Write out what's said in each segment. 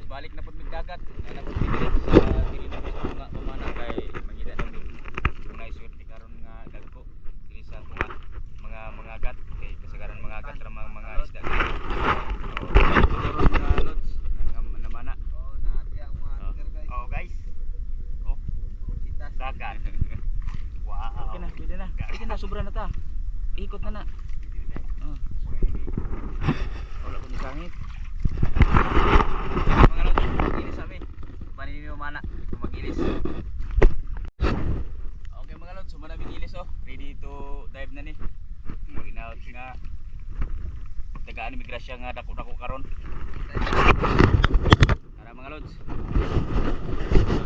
balik na pud mig dagat. Ay na pud dili dili na pud nga pamana kay mangita na mig mga iswerte karon nga dagko dili sa mga agat kay kasagaran mga agat ra mga isda. Karon nga lods nga namana. Oh, naati ang mga anchor guys. Oh guys. Oh, Kita dagat. Wow. Okay na, pwede na. Pwede na, sobra na ta. Ikot na na. Wala ko ni sangit. Mga lods, mag-ilis kami. Paninin mo mana, mag-ilis. Okay mga lods, sumana mag-ilis oh. Ready to dive na ni. Mag-inaot nga. Tagaan ni migrasya nga dako-dako karon. Tara mga lods.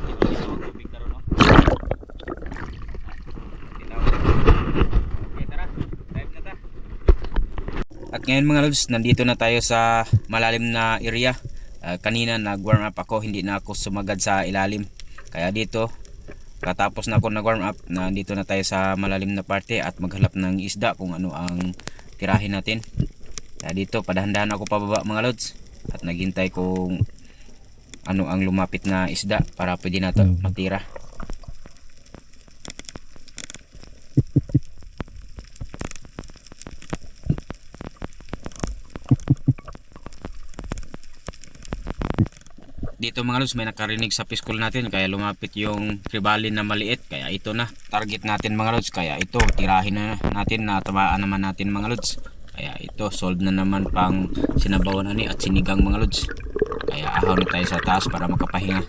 Ito ang tubig karon oh. Okay, tara. Dive na ta. At ngayon mga lods, nandito na tayo sa malalim na area. Kanina nag-warm up ako, hindi na ako sumagad sa ilalim. Kaya dito, katapos na ako nag-warm up, nandito na tayo sa malalim na parte at maghanap ng isda kung ano ang tirahin natin. Kaya dito, padahan-dahan ako pababa mga lods. At naghintay kung ano ang lumapit na isda para pwede na ito matira. Dito mga lods, may nakarinig sa piskol natin kaya lumapit yung tribalin na maliit, kaya ito na target natin mga lods. Kaya ito tirahin na natin, natabaan naman natin mga lods. Kaya ito solve na naman pang sinabawan na ni at sinigang mga lods. Kaya ahaw na tayo sa taas para makapahinga.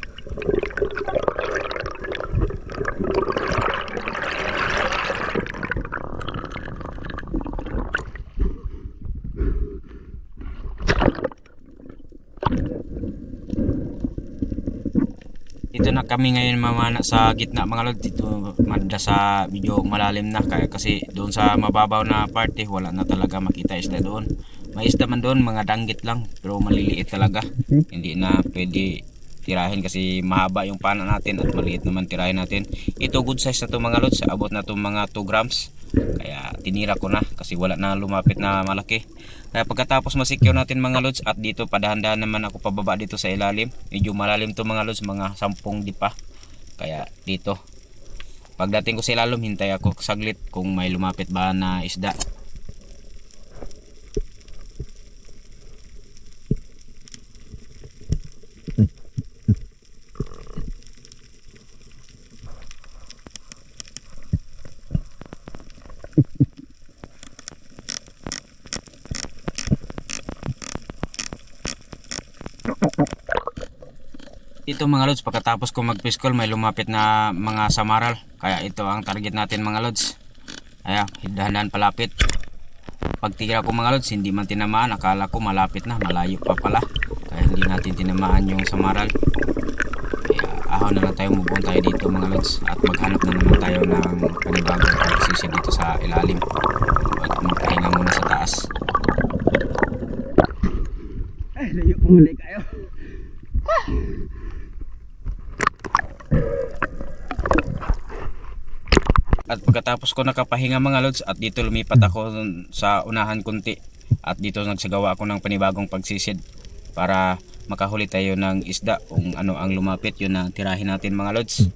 Dito na kami ngayon mamana sa gitna mga lods. Dito manda sa medyo malalim na kaya kasi doon sa mababaw na parte wala na talaga makita isda doon. May isda man doon, mga danggit lang pero maliliit talaga. Hindi na pwede tirahin kasi mahaba yung pana natin at maliit naman tirahin natin. Ito good size na to mga lods, abot na to mga 2 grams. Kaya tinira ko na kasi wala na lumapit na malaki. Kaya pagkatapos ma-secure natin mga lods, at dito padahan-dahan naman ako pababa dito sa ilalim. Medyo malalim to mga lods, mga 10 dipa. Kaya dito pagdating ko sa ilalim, hintay ako saglit kung may lumapit ba na isda. Ito mga lods, pagkatapos ko mag-piskol may lumapit na mga samaral. Kaya ito ang target natin mga lods. Ayan, dahan-dahan palapit. Pagtira ko mga lods, hindi man tinamaan. Akala ko malapit na, malayo pa pala. Kaya hindi natin tinamaan yung samaral. Kaya ahaw na lang tayo, move on tayo dito mga lods. At maghanap na naman tayo ng panibagong pagsisi dito sa ilalim. At magpahinga muna sa taas. Ay, layo ulit kayo. At pagkatapos ko nakapahinga mga lods, at dito lumipat ako sa unahan kunti. At dito nagsagawa ako ng panibagong pagsisid para makahuli tayo ng isda kung ano ang lumapit, yun na tirahin natin mga lods.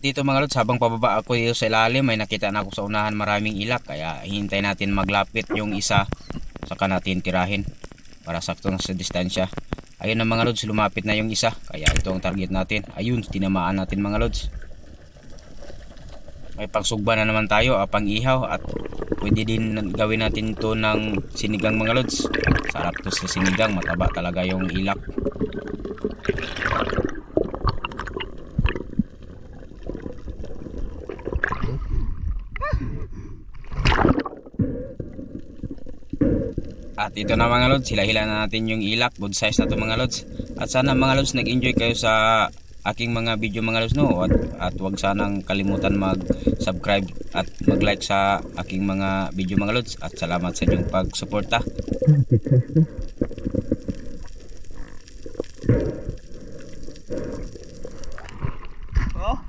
Dito mga lods, habang pababa ako dito sa ilalim, may nakita na ako sa unahan maraming ilak. Kaya hintay natin maglapit yung isa, saka natin tirahin para sakto na sa distansya. Ayun na mga lods, lumapit na yung isa. Kaya ito ang target natin. Ayun, tinamaan natin mga lods. May pangsugba na naman tayo, pang ihaw. At pwede din gawin natin ito ng sinigang mga lods. Sarap to sa sinigang, mataba talaga yung ilak. At ito na mga lods, hila-hila na natin yung ilak. Good size na to mga lods. At sana mga lods nag-enjoy kayo sa aking mga video mga lods, no? At wag sanang kalimutan mag-subscribe at mag-like sa aking mga video mga lods. At salamat sa inyong pag-suporta. Oh.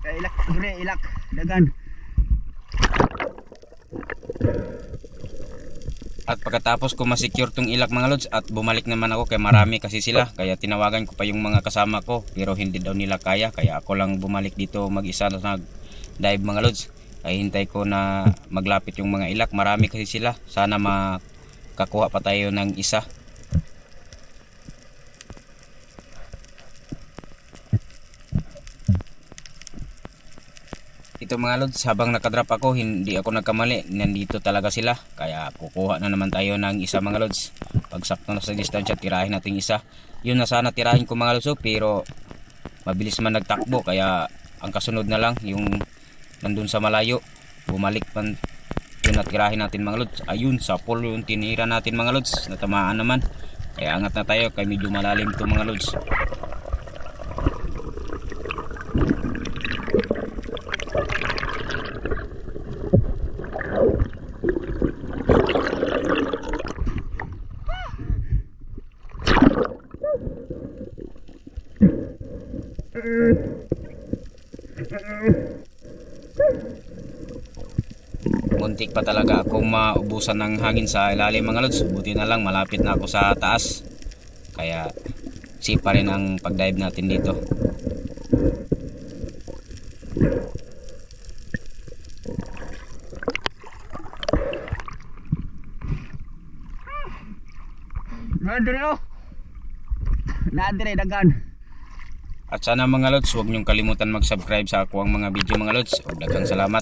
Kay ilak, dire ilak, dagan. At pagkatapos ko ma-secure tong ilak mga lods at bumalik naman ako kay marami kasi sila, kaya tinawagan ko pa yung mga kasama ko pero hindi daw nila kaya, kaya ako lang bumalik dito mag-isa na nag-dive mga lods. Ay hintay ko na maglapit yung mga ilak, marami kasi sila, sana makakuha pa tayo ng isa. Ito mga lods, habang nakadrop ako, hindi ako nagkamali, nandito talaga sila, kaya kukuha na naman tayo ng isa mga lods. Pag sakto na sa distansya, tirahin natin isa. Yun na sana tirahin ko mga lods, pero mabilis man nagtakbo, kaya ang kasunod na lang yung nandun sa malayo, bumalik man yun na tirahin natin mga lods. Ayun, sa pool yung tinira natin mga lods, natamaan naman, kaya angat na tayo, kaya medyo malalim to mga lods. Muntik pa talaga akong maubusan ng hangin sa ilalim mga lods, buti na lang malapit na ako sa taas, kaya safe pa rin ang pagdive natin dito. Nadire oh. Nadire dagan. At sana mga lods, huwag niyong kalimutan mag-subscribe sa ako ang mga video mga lods. Daghang salamat.